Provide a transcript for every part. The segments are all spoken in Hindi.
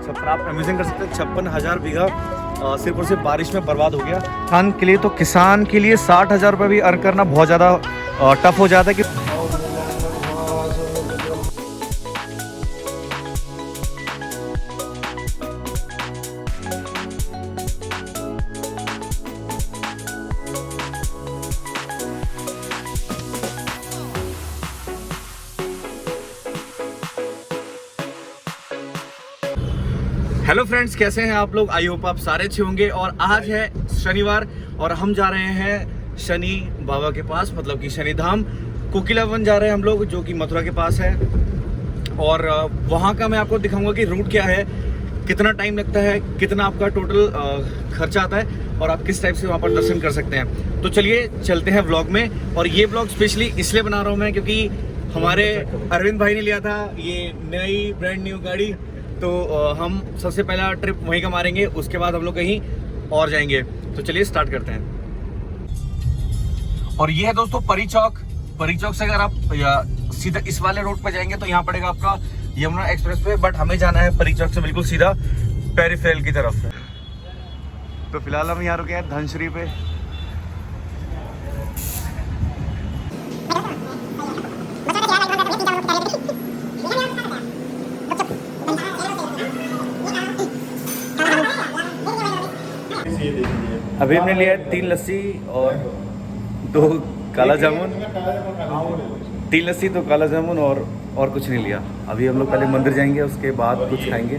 56 आप इमेजिन कर सकते हैं 56,000 बीघा सिर्फ और सिर्फ बारिश में बर्बाद हो गया। किसान के लिए 60,000 रुपये भी अर्न करना बहुत ज़्यादा टफ हो जाता है कि हेलो फ्रेंड्स, कैसे हैं आप लोग? आई होप आप सारे अच्छे होंगे। और आज है शनिवार और हम जा रहे हैं शनि बाबा के पास, मतलब कि शनि धाम कोकिलावन जा रहे हैं हम लोग, जो कि मथुरा के पास है। और वहाँ का मैं आपको दिखाऊंगा कि रूट क्या है, कितना टाइम लगता है, कितना आपका टोटल खर्चा आता है और आप किस टाइप से वहाँ पर दर्शन कर सकते हैं। तो चलिए चलते हैं व्लॉग में। और ये व्लॉग स्पेशली इसलिए बना रहा हूँ मैं क्योंकि हमारे अरविंद भाई ने लिया था ये नई ब्रांड न्यू गाड़ी, तो हम सबसे पहला ट्रिप वहीं का मारेंगे, उसके बाद हम लोग कहीं और जाएंगे। तो चलिए स्टार्ट करते हैं। और ये है दोस्तों परी चौक। परी चौक से अगर आप सीधा इस वाले रोड पे जाएंगे तो यहाँ पड़ेगा आपका यमुना एक्सप्रेस पे, बट हमें जाना है परी चौक से बिल्कुल सीधा पेरिफेरल की तरफ। तो फिलहाल हम यहाँ रुके हैं धनश्री पे। अभी हमने लिया है 3 लस्सी और 2 काला जामुन। 3 लस्सी 2 काला जामुन और कुछ नहीं लिया। अभी हम लोग पहले मंदिर जाएंगे, उसके बाद कुछ खाएंगे।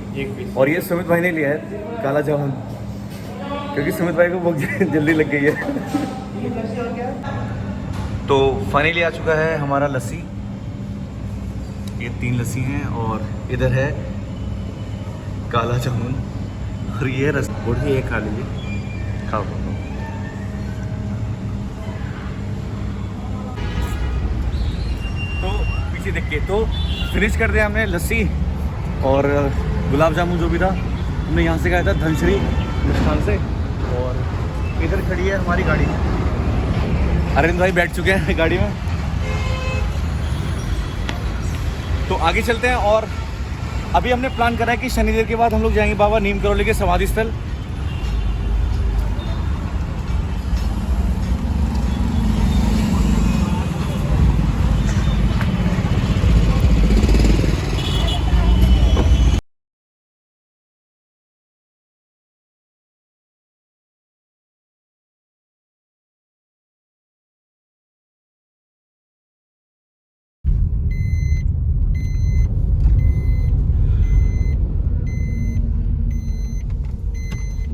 और ये सुमित भाई ने लिया है काला जामुन, क्योंकि सुमित भाई को बहुत जल्दी लग गई है। तो फाइनली आ चुका है हमारा लस्सी। ये 3 लस्सी हैं और इधर है काला जामुन और ये रस। ये खा लीजिए, खाओ। तो पीछे देख के तो फिनिश कर दिया हमने लस्सी और गुलाब जामुन जो भी था हमने यहाँ से खाया था धनश्री मिष्ठान से। और इधर खड़ी है हमारी गाड़ी, अरविंद भाई बैठ चुके हैं गाड़ी में। तो आगे चलते हैं। और अभी हमने प्लान करा है कि शनिदेव के बाद हम लोग जाएंगे बाबा नीम करौली के समाधि स्थल।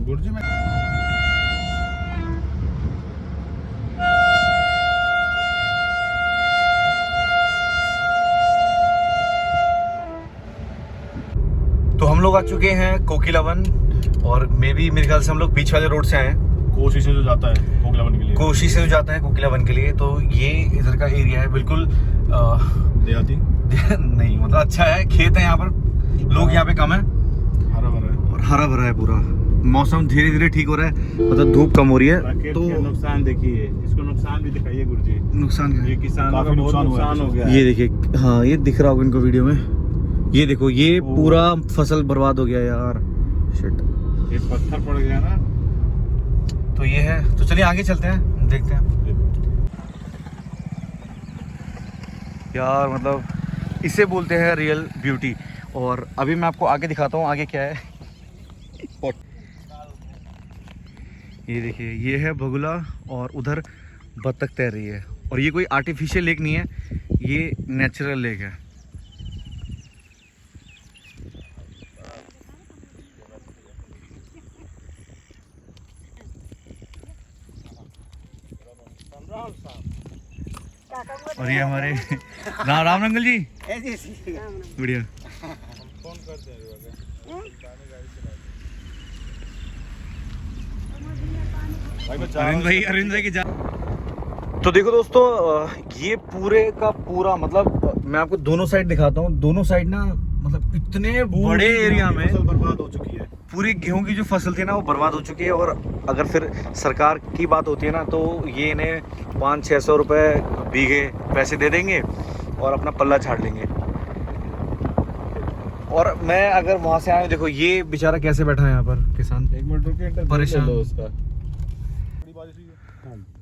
गुरुजी में तो हम लोग आ चुके हैं कोकिलावन और मेरे ख्याल से हम लोग बीच वाले रोड से आए हैं। कोशी से जो जाता है कोकिलावन के लिए। कोशी से जो जाता है कोकिलावन के लिए। तो ये इधर का एरिया है बिल्कुल देहाती नहीं, मतलब अच्छा है, खेत है यहाँ पर, लोग यहाँ पे कम है, हरा भरा है और हरा भरा है पूरा। मौसम धीरे धीरे ठीक हो रहा है, मतलब धूप कम हो रही है। तो नुकसान देखिए, इसको नुकसान भी दिखाइए गुरुजी। नुकसान क्या है? ये किसानों का बहुत नुकसान हो गया है। ये देखिए, हाँ ये दिख रहा होगा इनको वीडियो में। ये देखो, ये पूरा फसल बर्बाद हो गया यार। शिट, ये पत्थर पड़ गया ना। तो ये है। तो चलिए आगे चलते हैं, देखते हैं यार। मतलब इसे बोलते हैं रियल ब्यूटी। और अभी मैं आपको आगे दिखाता हूँ आगे क्या है। ये देखिए, ये है बगुला और उधर बत्तख तैर रही है। और ये कोई आर्टिफिशियल लेक नहीं है, ये नेचुरल लेक है। और ये हमारे राम रंगल जी, बढ़िया। अरविंद भाई की जा। तो देखो दोस्तों, ये पूरे का पूरा, मतलब मैं आपको दोनों साइड दिखाता हूँ। दोनों साइड ना, मतलब इतने बड़े एरिया में बर्बाद हो चुकी है। पूरी गेहूं की जो फसल थी ना वो बर्बाद हो चुकी है। और अगर फिर सरकार की बात होती है ना, तो ये इन्हें 500-600 रुपये बीघे पैसे दे देंगे और अपना पल्ला झाड़ लेंगे। और मैं अगर वहां से आया, देखो ये बेचारा कैसे बैठा है यहाँ पर किसान, एक मिनट रुकिए, परेशान। उसका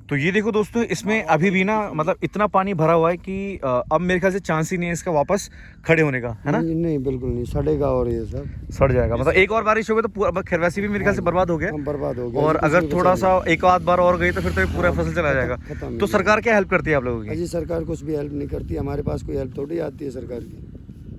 तो ये देखो दोस्तों, इसमें अभी भी ना मतलब इतना पानी भरा हुआ है कि अब मेरे ख्याल से चांस ही नहीं है इसका वापस खड़े होने का, है ना? नहीं बिल्कुल नहीं, सड़ेगा और ये सब सड़ जाएगा। मतलब एक और बारिश हो गई तो पूरा खैर वैसे भी मेरे ख्याल से बर्बाद हो गया, बर्बाद हो गया। और कुछ अगर नहीं थोड़ा बचा सा एक आध बार और गई तो फिर तो ये पूरा फसल चला जाएगा। खत्म तो सरकार क्या हेल्प करती है आप लोगों की? अजी सरकार कुछ भी हेल्प नहीं करती, हमारे पास कोई हेल्प थोड़ी आती है सरकार की।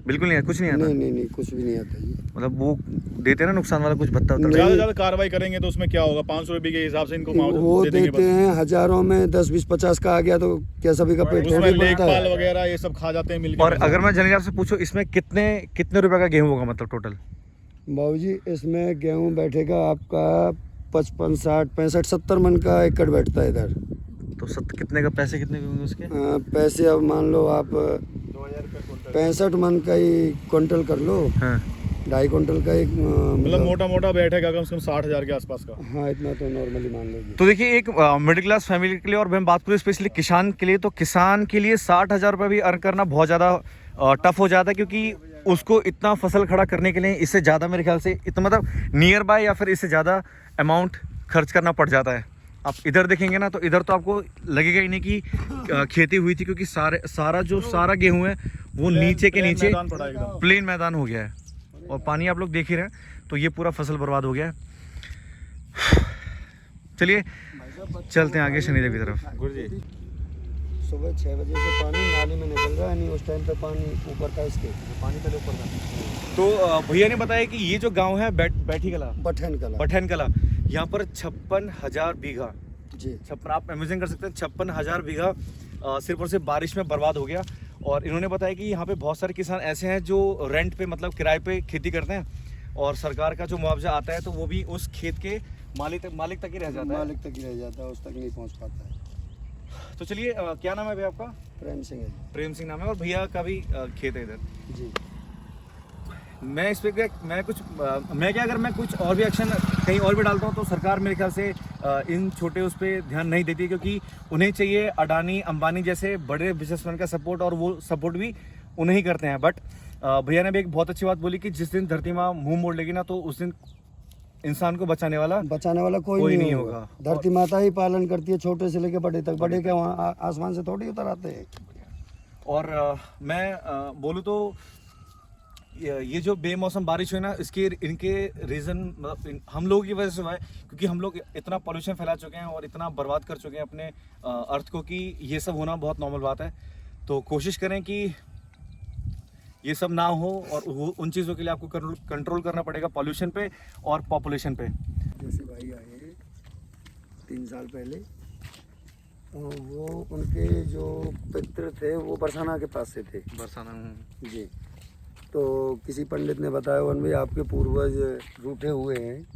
बिल्कुल नहीं है, कुछ नहीं आता। नहीं कुछ भी नहीं आता जी। मतलब वो देते हैं ना नुकसान वाला कुछ भत्ता होता ज्यादा है। से ज्यादा कार्रवाई करेंगे तो उसमें क्या होगा? 500 रुपए के हिसाब से इनको मुआवजा वो दे देंगे देते बस। हैं हजारों में, 10 20 50 का आ गया तो क्या सभी का पेट उसमें थोड़ी भरता लेखपाल है। वगैरह ये सब खा जाते हैं मिलकर। और अगर मैं जनील आपसे पूछूं, इसमें कितने रुपए का गेहूं होगा मतलब टोटल? बाबूजी इसमें गेहूं बैठेगा आपका 55 60 65 70 मन का एकड़ बैठता है इधर। तो कितने का पैसे कितने के होंगे उसके? पैसे अब मान लो आप 2000 रुपए क्विंटल। 65 मन का ही क्विंटल कर लो, हाँ। 2.5 क्विंटल का एक मतलब मोटा मोटा बैठेगा कम से कम 60,000 के आसपास का। हाँ इतना तो नॉर्मली मान लो। तो देखिए, एक मिडिल क्लास फैमिली के लिए, और मैं बात करूँ स्पेशली किसान के लिए, तो किसान के लिए 60,000 रुपये भी अर्न करना बहुत ज़्यादा टफ हो जाता है, क्योंकि उसको इतना फसल खड़ा करने के लिए इससे ज़्यादा मेरे ख्याल से इतना मतलब नियर बाय या फिर इससे ज़्यादा अमाउंट खर्च करना पड़ जाता है। आप इधर देखेंगे ना तो इधर तो आपको लगेगा ही नहीं कि खेती हुई थी, क्योंकि सारा गेहूं है वो नीचे के नीचे मैदान पड़ा एकदम। प्लेन मैदान हो गया है, और पानी आप लोग देख ही रहे हैं। तो ये पूरा फसल बर्बाद हो गया है। चलिए चलते हैं आगे शनिदेव की तरफ। गुरुजी सुबह 6 बजे से पानी नाली में निकल रहा है, नहीं उस टाइम पे पानी ऊपर का, इसके पानी पहले ऊपर का। तो भैया ने बताया कि ये जो गांव है बैठी कला, बठैन कला यहाँ पर 56,000 बीघा जी, 56, आप इमेजिन कर सकते हैं 56,000 बीघा सिर्फ और सिर्फ बारिश में बर्बाद हो गया। और इन्होंने बताया कि यहाँ पे बहुत सारे किसान ऐसे हैं जो रेंट पे मतलब किराए पे खेती करते हैं, और सरकार का जो मुआवजा आता है तो वो भी उस खेत के मालिक तक ही रह जाता है। मालिक तक ही रह जाता है, उस तक नहीं पहुँच पाता है। तो चलिए, क्या नाम है भैया आपका? प्रेम सिंह है जी। प्रेम सिंह नाम है, और भैया का भी खेत है इधर जी। मैं इस पे अगर मैं कुछ और भी एक्शन कहीं और भी डालता हूँ तो सरकार मेरे ख्याल से इन छोटे उस पर ध्यान नहीं देती, क्योंकि उन्हें चाहिए अडानी अंबानी जैसे बड़े बिजनेसमैन का सपोर्ट, और वो सपोर्ट भी उन्हें ही करते हैं। बट भैया ने भी एक बहुत अच्छी बात बोली कि जिस दिन धरती माँ मुंह मोड़ लेगी ना, तो उस दिन इंसान को बचाने वाला कोई नहीं होगा। होगा। धरती माता ही पालन करती है, छोटे से लेके बड़े तक। बड़े क्या वहाँ आसमान से थोड़ी उतर आते हैं। और मैं बोलूँ तो ये जो बेमौसम बारिश हुई ना, इनके रीज़न मतलब हम लोगों की वजह से हुआ है, क्योंकि हम लोग इतना पोल्यूशन फैला चुके हैं और इतना बर्बाद कर चुके हैं अपने अर्थ को, कि ये सब होना बहुत नॉर्मल बात है। तो कोशिश करें कि ये सब ना हो, और उन चीज़ों के लिए आपको कंट्रोल करना पड़ेगा, पॉल्यूशन पे और पॉपुलेशन पे। जैसे भाई आए 3 साल पहले, तो वो उनके जो पितृ थे वो बरसाना के पास से थे। बरसाना जी। तो किसी पंडित ने बताया वन भाई आपके पूर्वज रूठे हुए हैं,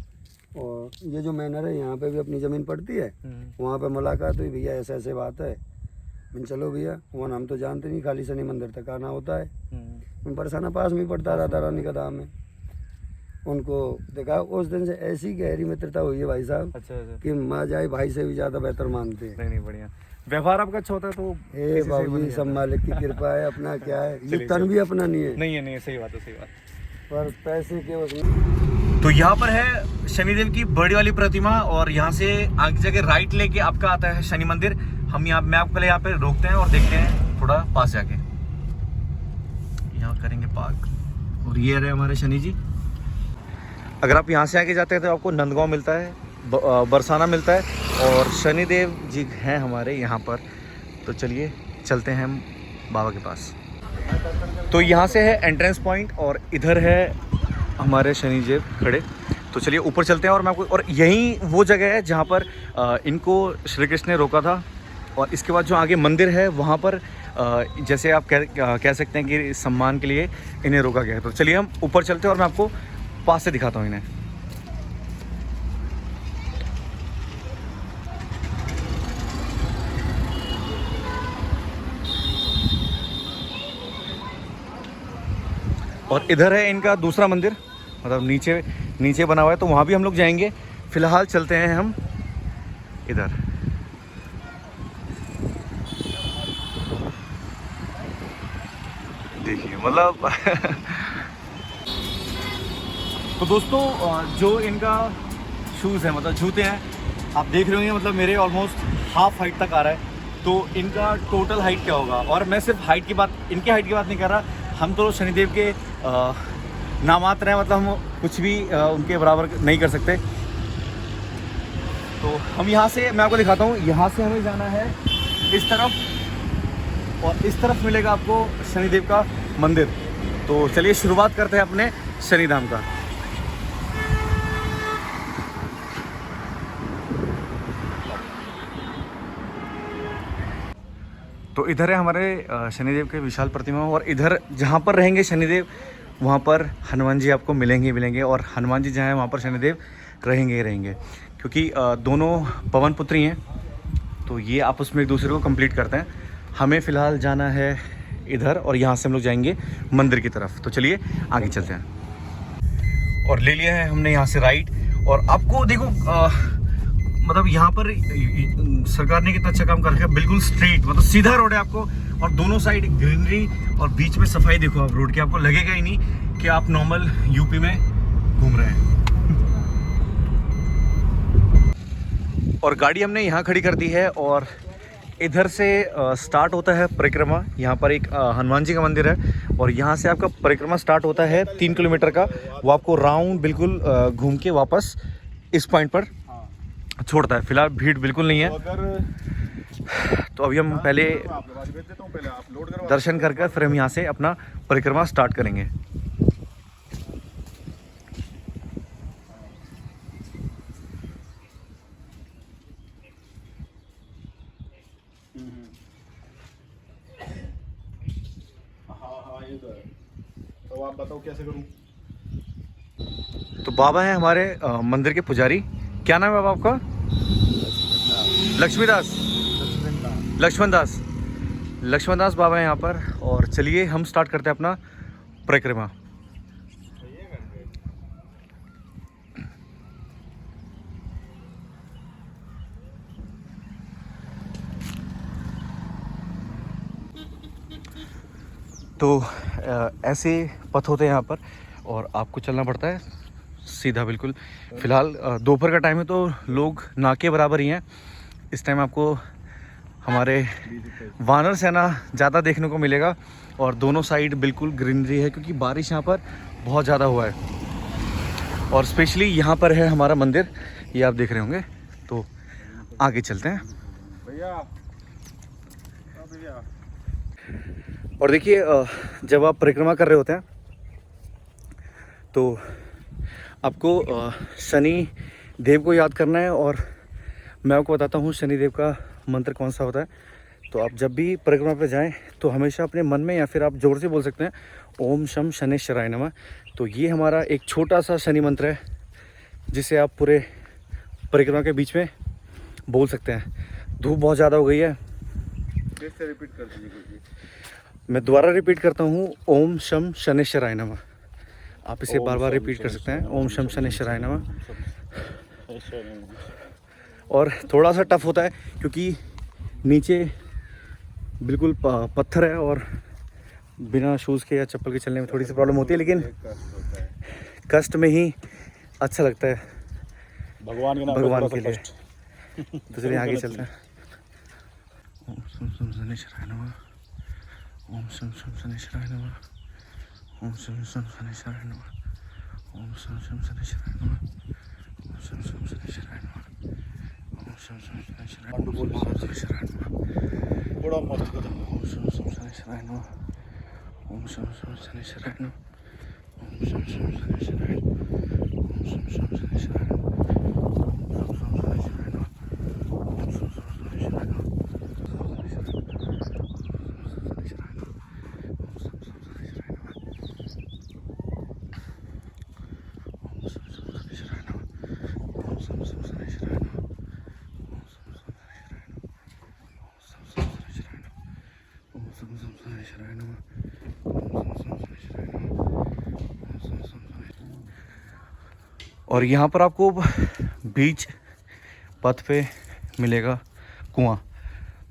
और ये जो मैनर है यहाँ पे भी अपनी ज़मीन पड़ती है। वहाँ पे मुलाकात हुई, भैया ऐसे ऐसे बात है। मैंने चलो भैया, वन हम तो जानते नहीं, खाली शनि मंदिर तक आना होता है। बरसाना पास में ही पड़ता रहता, रानी का दाम में। उनको देखा, उस दिन से ऐसी गहरी मित्रता हुई है भाई साहब। अच्छा कि माँ जाए भाई से भी ज़्यादा बेहतर मानते हैं। नहीं बढ़िया, व्यवहार आपका अच्छा होता है तो हे बाबू, सब मालिक की कृपा है। अपना क्या है, ये तन भी अपना नहीं है। नहीं सही बात है। पर पैसे के उसमें। तो यहाँ पर है शनिदेव की बड़ी वाली प्रतिमा, और यहाँ से आगे जाके राइट लेके आपका आता है शनि मंदिर। हम मैं आपको पहले यहाँ पे रोकते हैं और देखते हैं थोड़ा पास जाके, यहाँ करेंगे पार्क। और ये रहे हमारे शनि जी। अगर आप यहाँ से आगे जाते हैं तो आपको नंदगांव मिलता है, बरसाना मिलता है, और शनिदेव जी हैं हमारे यहाँ पर। तो चलिए चलते हैं हम बाबा के पास। तो यहाँ से है एंट्रेंस पॉइंट, और इधर है हमारे शनि जी खड़े। तो चलिए ऊपर चलते हैं, और मैं आपको, और यही वो जगह है जहाँ पर इनको श्री कृष्ण ने रोका था। और इसके बाद जो आगे मंदिर है वहाँ पर जैसे आप कह सकते हैं कि सम्मान के लिए इन्हें रोका गया है। तो चलिए हम ऊपर चलते हैं और मैं आपको पास से दिखाता हूँ इन्हें। और इधर है इनका दूसरा मंदिर, मतलब नीचे बना हुआ है, तो वहाँ भी हम लोग जाएंगे। फिलहाल चलते हैं हम इधर। देखिए मतलब तो दोस्तों जो इनका शूज़ है मतलब जूते हैं आप देख रहे होंगे मतलब मेरे ऑलमोस्ट हाफ हाइट तक आ रहा है। तो इनका टोटल हाइट क्या होगा? और मैं सिर्फ हाइट की बात, इनके हाइट की बात नहीं कर रहा, हम तो शनिदेव के नामात्र हैं, मतलब हम कुछ भी उनके बराबर नहीं कर सकते। तो हम यहाँ से, मैं आपको दिखाता हूँ, यहाँ से हमें जाना है इस तरफ और इस तरफ मिलेगा आपको शनिदेव का मंदिर। तो चलिए शुरुआत करते हैं अपने शनिधाम का। तो इधर है हमारे शनिदेव के विशाल प्रतिमा, और इधर जहाँ पर रहेंगे शनिदेव वहाँ पर हनुमान जी आपको मिलेंगे, और हनुमान जी जहाँ है वहाँ पर शनिदेव रहेंगे क्योंकि दोनों पवन पुत्री हैं, तो ये आपस में एक दूसरे को कंप्लीट करते हैं। हमें फ़िलहाल जाना है इधर और यहाँ से हम लोग जाएंगे मंदिर की तरफ। तो चलिए आगे चलते हैं। और ले लिया है हमने यहाँ से राइट, और आपको देखो मतलब यहाँ पर सरकार ने कितना अच्छा काम कर रखा है, बिल्कुल स्ट्रेट मतलब सीधा रोड है आपको, और दोनों साइड ग्रीनरी और बीच में सफाई। देखो आप रोड की, आपको लगेगा ही नहीं कि आप नॉर्मल यूपी में घूम रहे हैं। और गाड़ी हमने यहाँ खड़ी कर दी है, और इधर से स्टार्ट होता है परिक्रमा। यहाँ पर एक हनुमान जी का मंदिर है, और यहाँ से आपका परिक्रमा स्टार्ट होता है 3 किलोमीटर का। वो आपको राउंड बिल्कुल घूम के वापस इस पॉइंट पर छोड़ता है। फिलहाल भीड़ बिल्कुल नहीं है, तो अभी हम पहले दर्शन कर फिर हम यहाँ से अपना परिक्रमा स्टार्ट करेंगे। तो आप बताओ कैसे करूं? तो बाबा है हमारे मंदिर के पुजारी। क्या नाम है बाबा आपका? लक्ष्मण दास बाबा है यहाँ पर। और चलिए हम स्टार्ट करते हैं अपना परिक्रमा। तो ऐसे पथ होते हैं यहाँ पर, और आपको चलना पड़ता है सीधा बिल्कुल। फिलहाल दोपहर का टाइम है, तो लोग ना के बराबर ही हैं। इस टाइम आपको हमारे वानर सेना ज़्यादा देखने को मिलेगा, और दोनों साइड बिल्कुल ग्रीनरी है क्योंकि बारिश यहाँ पर बहुत ज़्यादा हुआ है। और स्पेशली यहाँ पर है हमारा मंदिर, ये आप देख रहे होंगे। तो आगे चलते हैं भैया। और देखिए जब आप परिक्रमा कर रहे होते हैं तो आपको शनि देव को याद करना है, और मैं आपको बताता हूँ शनि देव का मंत्र कौन सा होता है। तो आप जब भी परिक्रमा पे जाएं तो हमेशा अपने मन में, या फिर आप जोर से बोल सकते हैं, ओम शम शनेश्वराय नमः। तो ये हमारा एक छोटा सा शनि मंत्र है, जिसे आप पूरे परिक्रमा के बीच में बोल सकते हैं। धूप बहुत ज़्यादा हो गई है, फिर से रिपीट कर दीजिए। मैं दोबारा रिपीट करता हूँ, ओम शम शनेश्वराय नमः। आप इसे बार बार रिपीट कर सकते हैं, ओम शम शनेश्वराय नमः। और थोड़ा सा टफ होता है क्योंकि नीचे बिल्कुल पत्थर है, और बिना शूज़ के या चप्पल के चलने में थोड़ी सी प्रॉब्लम होती है, लेकिन कष्ट में ही अच्छा लगता है भगवान के लिए। तो चलिए आगे चलते हैं। ओम शम शम शनेश्वराय नमः, ओम शम शम शनेश्वराय नमः, ओम शम शम शनेश्वराय नमः, ओम शम शम शनेश्वराय नमः, ओम शम शम शनेश्वराय नमः, ओम शम शम शनेश्वराय नमः। थोड़ा मस्त करो। ओम शम शम शनेश्वराय नमः, ओम शम शम शनेश्वराय नमः, ओम शम शम शनेश्वराय नमः, ओम शम शम शनेश्वराय नमः, ओम शम शम शनेश्वराय नमः, ओम शम शम शनेश्वराय नमः। और यहाँ पर आपको बीच पथ पे मिलेगा कुआं।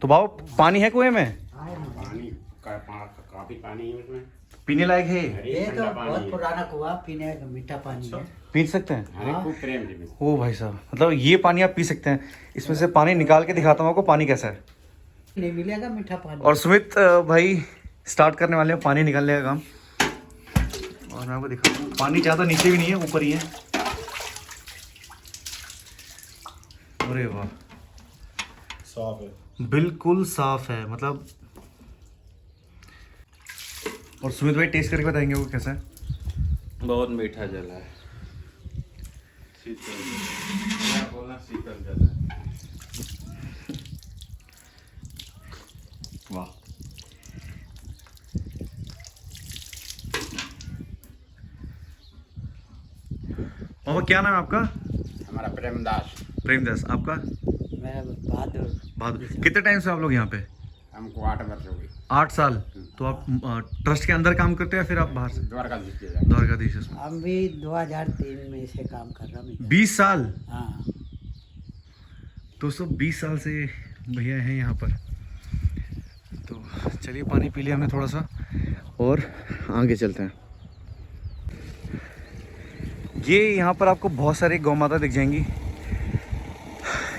तो बाबा पानी है कुएं में? पानी काफी पानी है उसमें। पीने लायक है ये तो बहुत पुराना कुआं, पीने का मीठा पानी है। पी सकते हैं? हाँ, ओ भाई साहब, मतलब ये पानी आप पी सकते हैं। इसमें से पानी निकाल के दिखाता हूँ आपको पानी कैसा है। नहीं मिलेगा मीठा पानी। और सुमित भाई स्टार्ट करने वाले हैं पानी निकालने का काम। और मैं आपको दिखाता हूँ पानी ज़्यादा नीचे भी नहीं है, ऊपर ही है। अरे वाह, साफ है, बिल्कुल साफ है मतलब। और सुमित भाई टेस्ट करके बताएंगे वो कैसा है। बहुत मीठा जल है, शीतल, क्या बोलना, शीतल जल है। वाह, और क्या नाम है आपका? हमारा प्रेमदास। प्रेमदास। आपका? मेरा बहादुर। बहादुर। कितने टाइम से आप लोग यहाँ पे? हमको 8 वर्ष हो गई। 8 साल। तो आप ट्रस्ट के अंदर काम करते हैं या फिर आप बाहर से? द्वारकाधीश के। द्वारकाधीश में। हम भी 2003 में से काम कर रहा हूँ। 20 साल? हाँ, दोस्तों 20 साल से भैया हैं यहाँ पर। तो चलिए पानी पी लिया हमने थोड़ा सा और आगे चलते हैं। ये यहाँ पर आपको बहुत सारी गौ माता दिख जाएंगी।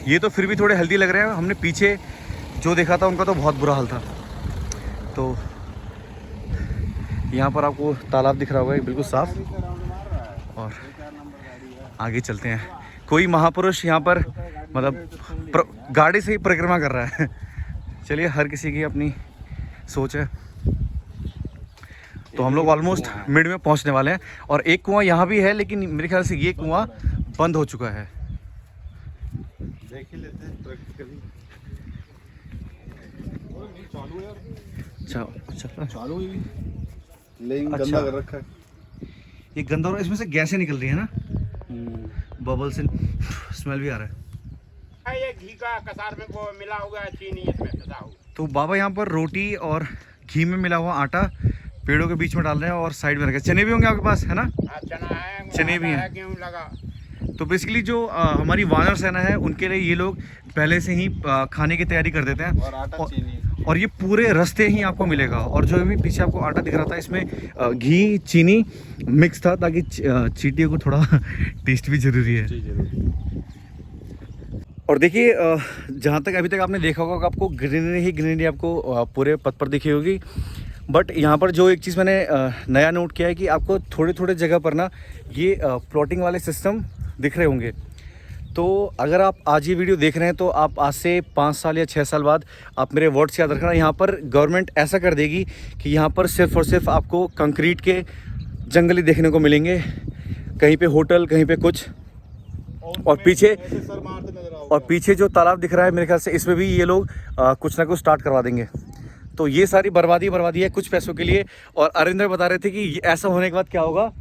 ये तो फिर भी थोड़े हेल्दी लग रहे हैं। हमने पीछे जो देखा था उनका तो बहुत बुरा हाल था। तो यहाँ पर आपको तालाब दिख रहा होगा बिल्कुल साफ। और आगे चलते हैं। कोई महापुरुष यहाँ पर मतलब गाड़ी से ही परिक्रमा कर रहा है। चलिए, हर किसी की अपनी सोच है। तो हम लोग ऑलमोस्ट मिड में पहुँचने वाले हैं। और एक कुआं यहाँ भी है, लेकिन मेरे ख्याल से ये कुआं बंद हो चुका है। देख ही लेते हैं प्रैक्टिकली। चालू है यार, चालू ही, लेकिन अच्छा। गंदा कर रखा है। ये गंदा और इसमें से गैसें निकल रही है ना, बबल से स्मेल भी आ रहा है। ये घी का कसार में वो मिला हुआ चीनी इसमें सदा हुआ। तो बाबा यहाँ पर रोटी और घी में मिला हुआ आटा पेड़ों के बीच में डाल रहे हैं और साइड में रखे। चने भी होंगे आपके पास, है ना? चना है, चने भी हैं। गेहूं लगा। तो बेसिकली जो हमारी वानर सेना है उनके लिए ये लोग पहले से ही खाने की तैयारी कर देते हैं। और आटा चीनी। और ये पूरे रास्ते ही आपको मिलेगा। और जो भी पीछे आपको आटा दिख रहा था, इसमें घी चीनी मिक्स था ताकि चींटियों को थोड़ा टेस्ट भी ज़रूरी है। और देखिए, जहाँ तक अभी तक आपने देखा होगा आपको ग्रीनरी ही ग्रीनरी आपको पूरे पथ पर दिखी होगी। बट यहाँ पर जो एक चीज़ मैंने नया नोट किया है कि आपको थोड़े थोड़े जगह पर ना ये प्लॉटिंग वाले सिस्टम दिख रहे होंगे। तो अगर आप आज ये वीडियो देख रहे हैं तो आप आज से 5 साल या 6 साल बाद आप मेरे वर्ड्स याद रखना। यहाँ पर गवर्नमेंट ऐसा कर देगी कि यहाँ पर सिर्फ और सिर्फ आपको कंक्रीट के जंगल ही देखने को मिलेंगे। कहीं पे होटल, कहीं पे कुछ। और पीछे जो तालाब दिख रहा है, मेरे ख्याल से इसमें भी ये लोग कुछ ना कुछ स्टार्ट करवा देंगे। तो ये सारी बर्बादी है कुछ पैसों के लिए। और अरिंदर बता रहे थे कि ऐसा होने के बाद क्या होगा।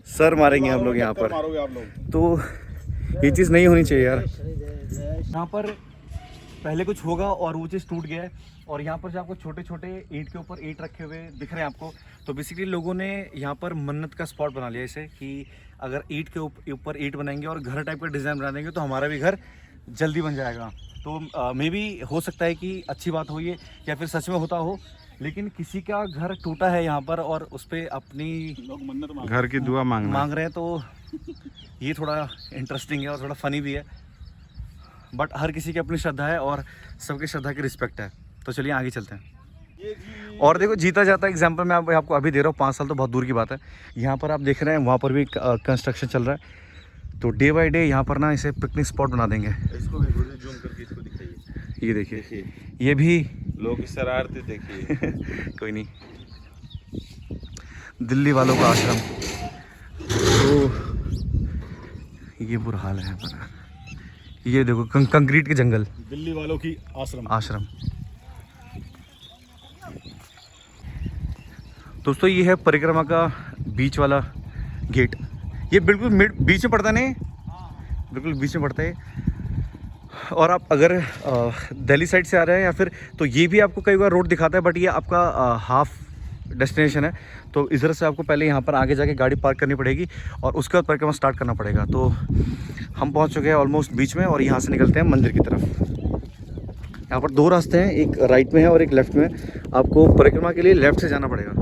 सर मारेंगे हम लोग यहाँ पर। मारोगे आप लोग। तो ये चीज़ नहीं होनी चाहिए यार। यहाँ पर पहले कुछ होगा और वो चीज़ टूट गया है। और यहाँ पर जो आपको छोटे छोटे ईंट के ऊपर ईंट रखे हुए दिख रहे हैं आपको, तो बेसिकली लोगों ने यहाँ पर मन्नत का स्पॉट बना लिया इसे कि अगर ईंट के ऊपर ईंट बनाएंगे और घर टाइप का डिज़ाइन बना देंगे तो हमारा भी घर जल्दी बन जाएगा। तो मे भी हो सकता है कि अच्छी बात हो ये, या फिर सच में होता हो। लेकिन किसी का घर टूटा है यहाँ पर और उस पर अपनी लोग मन्नत मांग घर की दुआ मांग रहे हैं, तो ये थोड़ा इंटरेस्टिंग है और थोड़ा फनी भी है। बट हर किसी की अपनी श्रद्धा है और सबकी श्रद्धा की रिस्पेक्ट है। तो चलिए आगे चलते हैं। और देखो, जीता जाता एग्जाम्पल मैं आपको अभी दे रहा हूँ। 5 साल तो बहुत दूर की बात है। यहाँ पर आप देख रहे हैं वहाँ पर भी कंस्ट्रक्शन चल रहा है। तो डे बाय डे यहाँ पर ना इसे पिकनिक स्पॉट बना देंगे। इसको भी थोड़ी जूम करके इसको दिखाइए। ये देखिए, ये भी लोग की शरारतें देखिए। कोई नहीं, दिल्ली वालों का आश्रम। तो ये बुरा हाल है यहाँ पर। ये देखो कंक्रीट के जंगल, दिल्ली वालों की आश्रम। दोस्तों ये है परिक्रमा का बीच वाला गेट। ये बिल्कुल बीच में पड़ता नहीं, बिल्कुल बीच में पड़ता है। और आप अगर दिल्ली साइड से आ रहे हैं या फिर, तो ये भी आपको कई बार रोड दिखाता है, बट ये आपका हाफ डेस्टिनेशन है। तो इधर से आपको पहले यहाँ पर आगे जाके गाड़ी पार्क करनी पड़ेगी और उसके बाद परिक्रमा स्टार्ट करना पड़ेगा। तो हम पहुँच चुके हैं ऑलमोस्ट बीच में और यहाँ से निकलते हैं मंदिर की तरफ। यहाँ पर 2 रास्ते हैं, एक राइट में है और एक लेफ्ट में है। आपको परिक्रमा के लिए लेफ्ट से जाना पड़ेगा।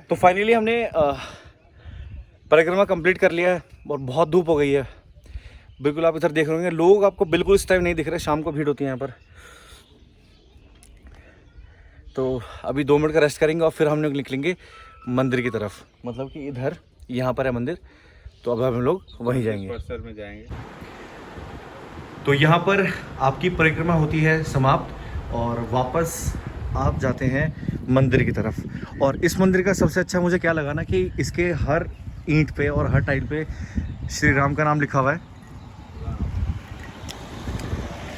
तो फाइनली हमने परिक्रमा कंप्लीट कर लिया है और बहुत धूप हो गई है। बिल्कुल आप इधर देख रहे होंगे, लोग आपको बिल्कुल इस टाइम नहीं दिख रहे, शाम को भीड़ होती है यहाँ पर। तो अभी 2 मिनट का रेस्ट करेंगे और फिर हम लोग निकलेंगे मंदिर की तरफ, मतलब कि इधर यहाँ पर है मंदिर, तो अब हम लोग वहीं जाएंगे, परिसर में जाएंगे। तो यहाँ पर आपकी परिक्रमा होती है समाप्त और वापस आप जाते हैं मंदिर की तरफ। और इस मंदिर का सबसे अच्छा मुझे क्या लगा ना कि इसके हर ईंट पे और हर टाइल पे श्री राम का नाम लिखा हुआ है।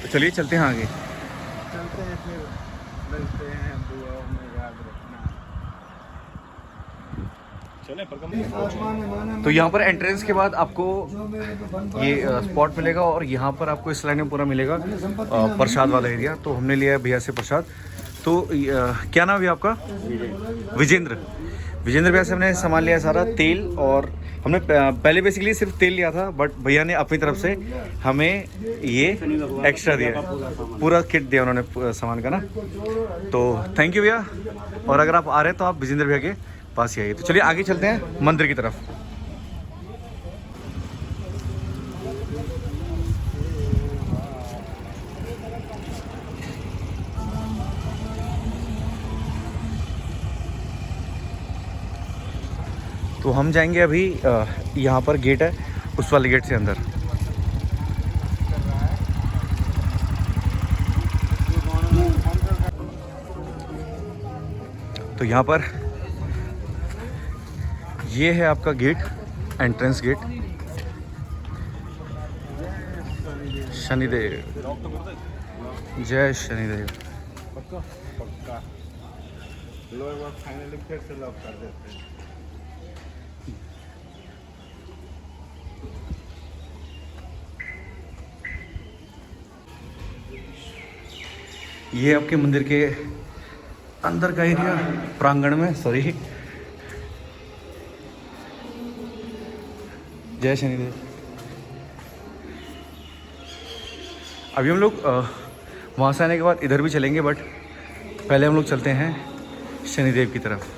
तो चलिए चलते हैं आगे। चलते हैं फिर, मिलते हैं, दुआओं में याद रखना। तो यहाँ पर एंट्रेंस के बाद आपको ये स्पॉट मिलेगा और यहाँ पर आपको इस लाइन में पूरा मिलेगा प्रसाद वाला एरिया। तो हमने लिया है भैया से प्रसाद। तो क्या नाम है आपका? विजेंद्र। विजेंद्र भैया से हमने सामान लिया सारा, तेल, और हमने पहले बेसिकली सिर्फ तेल लिया था, बट भैया ने अपनी तरफ से हमें ये एक्स्ट्रा दिया, पूरा किट दिया उन्होंने सामान का ना। तो थैंक यू भैया। और अगर आप आ रहे हैं तो आप विजेंद्र भैया के पास ही आइए। तो चलिए आगे चलते हैं मंदिर की तरफ। तो हम जाएंगे अभी, यहाँ पर गेट है, उस वाले गेट से अंदर। तो यहाँ पर ये है आपका गेट, एंट्रेंस गेट। शनिदेव, जय शनिदेव। पक्का लो, एक बार फाइनली फिर से लॉक कर देते हैं। ये आपके मंदिर के अंदर का एरिया, प्रांगण में, सॉरी, जय शनिदेव। अभी हम लोग वहाँ से आने के बाद इधर भी चलेंगे, बट पहले हम लोग चलते हैं शनिदेव की तरफ।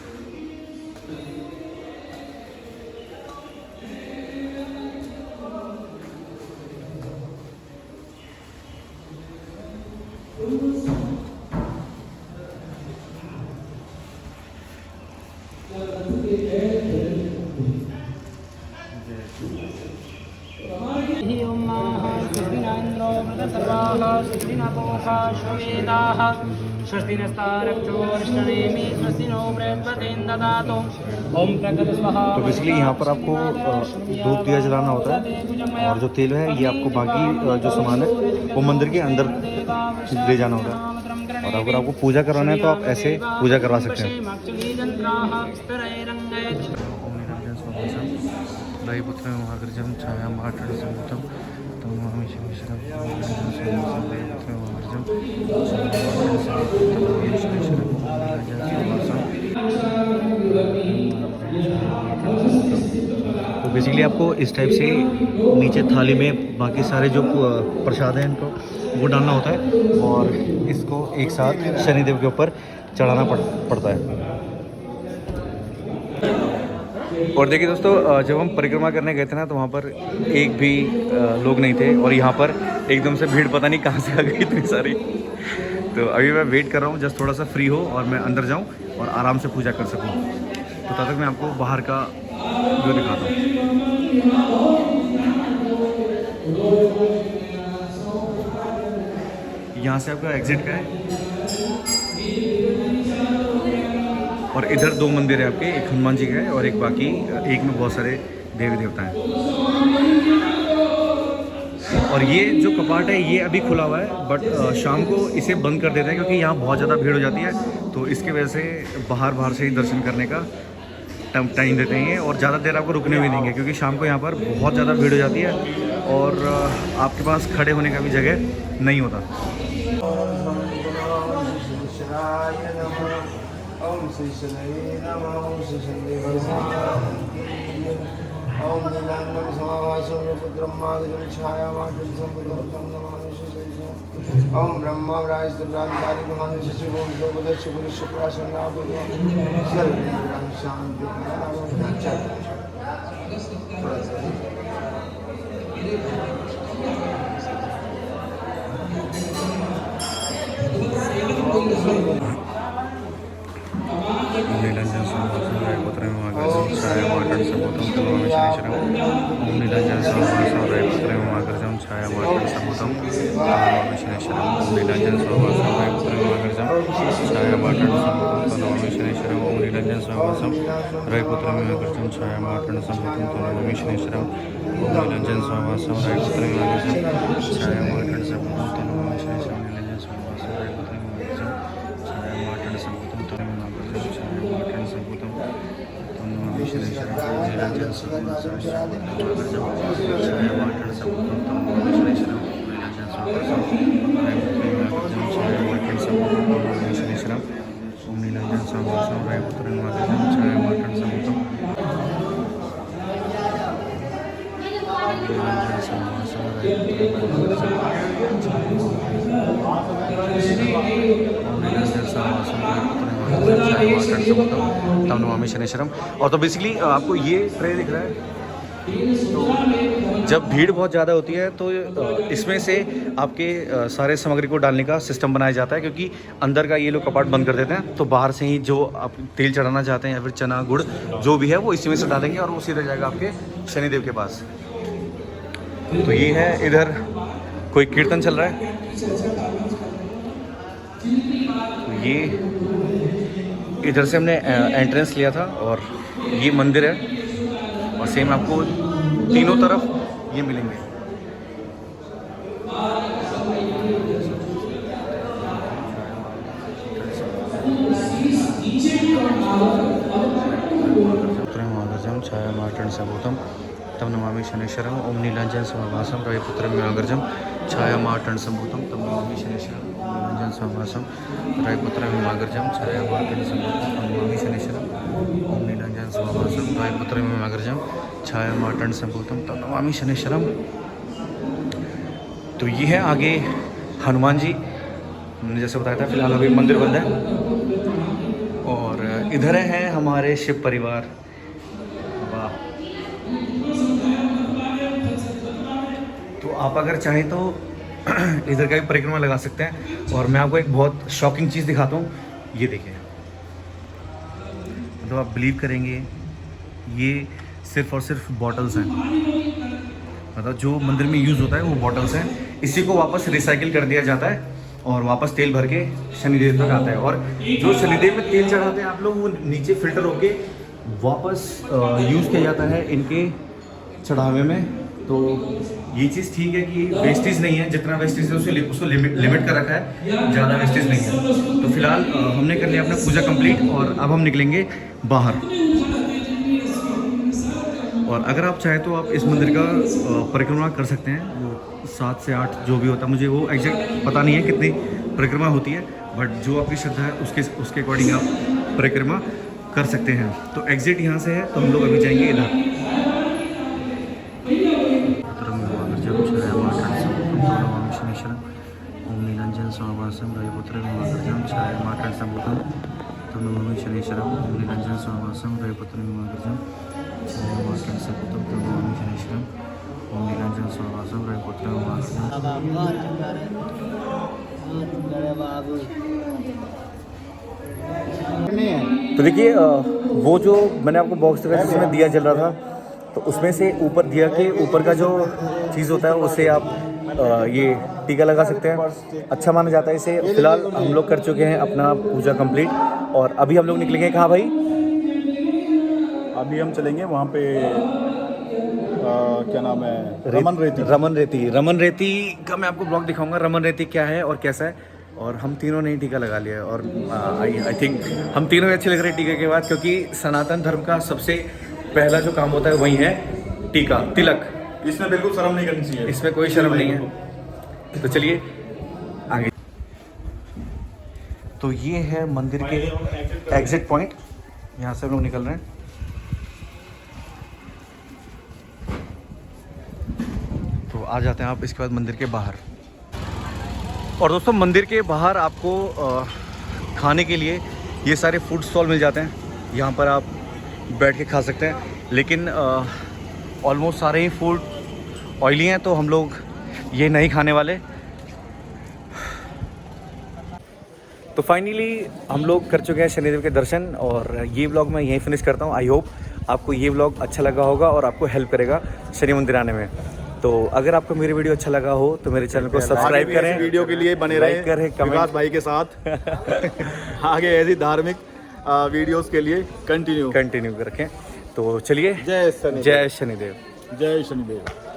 तो बेसिकली यहाँ पर आपको धूप दिया जलाना होता है, और जो तेल है ये आपको बाकी जो सामान है वो मंदिर के अंदर ले जाना होता है। और अगर आपको पूजा करवाना है तो आप ऐसे पूजा करवा सकते हैं। तो बेसिकली आपको इस टाइप से नीचे थाली में बाकी सारे जो प्रसाद हैं इनको वो डालना होता है, और इसको एक साथ शनिदेव के ऊपर चढ़ाना पड़ता है। और देखिए दोस्तों, जब हम परिक्रमा करने गए थे ना, तो वहाँ पर एक भी लोग नहीं थे, और यहाँ पर एकदम से भीड़ पता नहीं कहाँ से आ गई इतनी सारी। तो अभी मैं वेट कर रहा हूँ जस्ट थोड़ा सा फ्री हो और मैं अंदर जाऊँ और आराम से पूजा कर सकूँ। तो तब तक मैं आपको बाहर का व्यू दिखाता हूँ। यहाँ से आपका एग्जिट का है, और इधर 2 मंदिर है आपके, एक हनुमान जी का है और एक बाकी एक में बहुत सारे देवी देवता हैं। और ये जो कपाट है ये अभी खुला हुआ है, बट शाम को इसे बंद कर देते हैं क्योंकि यहाँ बहुत ज़्यादा भीड़ हो जाती है। तो इसके वजह से बाहर से ही दर्शन करने का टाइम देते हैं, और ज़्यादा देर आपको रुकने भी नहीं है क्योंकि शाम को यहाँ पर बहुत ज़्यादा भीड़ हो जाती है और आपके पास खड़े होने का भी जगह नहीं होता। ओम श्री शनये नमः ओम श्री शनये ओम नीलांगं समावासं रुद्रम्मादिजं छायामाटं संबुद्धं तं नमामि श्री शनये ओम ब्रह्मा वराजस्त्रांतारि महान शिशुभूम सोपदस्य पुरुषप्रासन्नाभूतो सर्वं शांति नीलांजन स्वामी पुत्र छाया माटन सबूतम तनोमि शनेश्वरम ओम नीलांजन स्वामी पुत्र छाया माटन सबूतम तनोमि शनेश्वरम ओम नीलांजन स्वामी पुत्र छाया माटन सबूतम तनोमि शनेश्वरम ओम नीलांजन स्वामी पुत्र छाया माटन सबूतम तनोमि शनेश्वरम ओम नीलांजन स्वामी पुत्र छाया माटन सबूतम तनोमि शनेश्वरम नीलांजन स्वामी पुत्र छाया माटन सबूतम तनोमि शनेश्वरम तनोमि शनेश्वरम नीलांजन स्वामी छाया माटन सबूतम तनोमि शनेश्वरम नीलांजन स्वामी ओम नीलांजन स्वामी पुत्र छाया माटन सबूतम तम नमामि शनेश्वरम। और तो बेसिकली आपको ये ट्रे दिख रहा है, तो जब भीड़ बहुत ज़्यादा होती है तो इसमें से आपके सारे सामग्री को डालने का सिस्टम बनाया जाता है, क्योंकि अंदर का ये लोग कपाट बंद कर देते हैं, तो बाहर से ही जो आप तेल चढ़ाना चाहते हैं या फिर चना गुड़ जो भी है वो इसी में से डालेंगे और वो सीधा जाएगा आपके शनिदेव के पास। तो ये है, इधर कोई कीर्तन चल रहा है, ये इधर से हमने एंट्रेंस लिया था और ये मंदिर है, और सेम आपको तीनों तरफ ये मिलेंगे। छाया माटन सबूतम तम नमामि शनेश्वरम ओम नीलांजन समावासम रविपुत्र अग्रजम छाया माटन सबूतम तम नमामि शनेश्वरम ओम नीलांजन समावासम रविपुत्र अग्रजम छाया माटन सबूतम तम नमामि शनेश्वरम ओम नीलांजन समावासम रविपुत्र अग्रजम छाया माटन सबूतम तम नमामि शनेश्वरम। तो ये है आगे हनुमान जी, मैंने जैसे बताया था फिलहाल अभी मंदिर बंद है, और इधर हैं हमारे शिव परिवार। तो आप अगर चाहें तो इधर का भी परिक्रमा लगा सकते हैं। और मैं आपको एक बहुत शॉकिंग चीज़ दिखाता हूँ, ये देखिए, मतलब आप बिलीव करेंगे ये सिर्फ और सिर्फ बॉटल्स हैं, मतलब जो मंदिर में यूज़ होता है वो बॉटल्स हैं, इसी को वापस रिसाइकिल कर दिया जाता है और वापस तेल भर के शनिदेव तक आता है। और जो शनिदेव में तेल चढ़ाते हैं आप लोग, वो नीचे फिल्टर होके वापस यूज़ किया जाता है इनके चढ़ावे में। तो ये चीज़ ठीक है कि वेस्टेज नहीं है, जितना वेस्टेज है उसको लिमिट कर रखा है, ज़्यादा वेस्टेज नहीं है। तो फिलहाल हमने कर लिया अपना पूजा कंप्लीट और अब हम निकलेंगे बाहर। और अगर आप चाहें तो आप इस मंदिर का परिक्रमा कर सकते हैं, वो 7 से 8 जो भी होता है, मुझे वो एग्जैक्ट पता नहीं है कितनी परिक्रमा होती है, बट जो आपकी श्रद्धा है उसके अकॉर्डिंग आप परिक्रमा कर सकते हैं। तो एग्जिट यहाँ से है, तो हम लोग अभी जाएंगे इधर। ओम नीलांजन स्वावासम रविपुत्र अग्रजम छाया माटन सबूतम तम नमामि शनेश्वरम ओम नीलांजन स्वावासम रविपुत्र अग्रजम छाया माटन सबूतम तम नमामि शनेश्वरम ओम नीलांजन स्वावासम रविपुत्र अग्रजम। तो देखिए, वो जो मैंने आपको बॉक्स दिखाया जिसमें दिया जल रहा था, तो उसमें से ऊपर दिया के ऊपर का जो चीज़ होता है उससे आप ये टीका लगा सकते हैं, अच्छा माना जाता है इसे। फिलहाल हम लोग कर चुके हैं अपना पूजा कंप्लीट और अभी हम लोग निकलेंगे कहाँ भाई? अभी हम चलेंगे वहाँ पे क्या नाम है, रमन रेती का मैं आपको ब्लॉग दिखाऊंगा, रमन रेती क्या है और कैसा है। और हम तीनों ने टीका लगा लिया है और आई थिंक हम तीनों अच्छे लग रहे हैं टीके के बाद, क्योंकि सनातन धर्म का सबसे पहला जो काम होता है वही है टीका, तिलक। इसमें बिल्कुल शर्म नहीं करनी चाहिए, इसमें कोई शर्म नहीं है। तो चलिए आगे। तो ये है मंदिर के एग्जिट पॉइंट, यहाँ से हम लोग निकल रहे हैं। तो आ जाते हैं आप इसके बाद मंदिर के बाहर। और दोस्तों मंदिर के बाहर आपको खाने के लिए ये सारे फूड स्टॉल मिल जाते हैं, यहाँ पर आप बैठ के खा सकते हैं। लेकिन ऑलमोस्ट सारे ही फूड ऑयली हैं, तो हम लोग ये नहीं खाने वाले। तो फाइनली हम लोग कर चुके हैं शनिदेव के दर्शन, और ये व्लॉग मैं यहीं फिनिश करता हूँ। आई होप आपको ये व्लॉग अच्छा लगा होगा और आपको हेल्प करेगा शनि मंदिर आने में। तो अगर आपको मेरी वीडियो अच्छा लगा हो तो मेरे चैनल को सब्सक्राइब करें, वीडियो के लिए बने लाइक करें, रहे विकास भाई के साथ। आगे ऐसी धार्मिक वीडियोस के लिए कंटिन्यू कंटिन्यू रखें। तो चलिए, जय शनिदेव। जय शनिदेव। जय शनिदेव।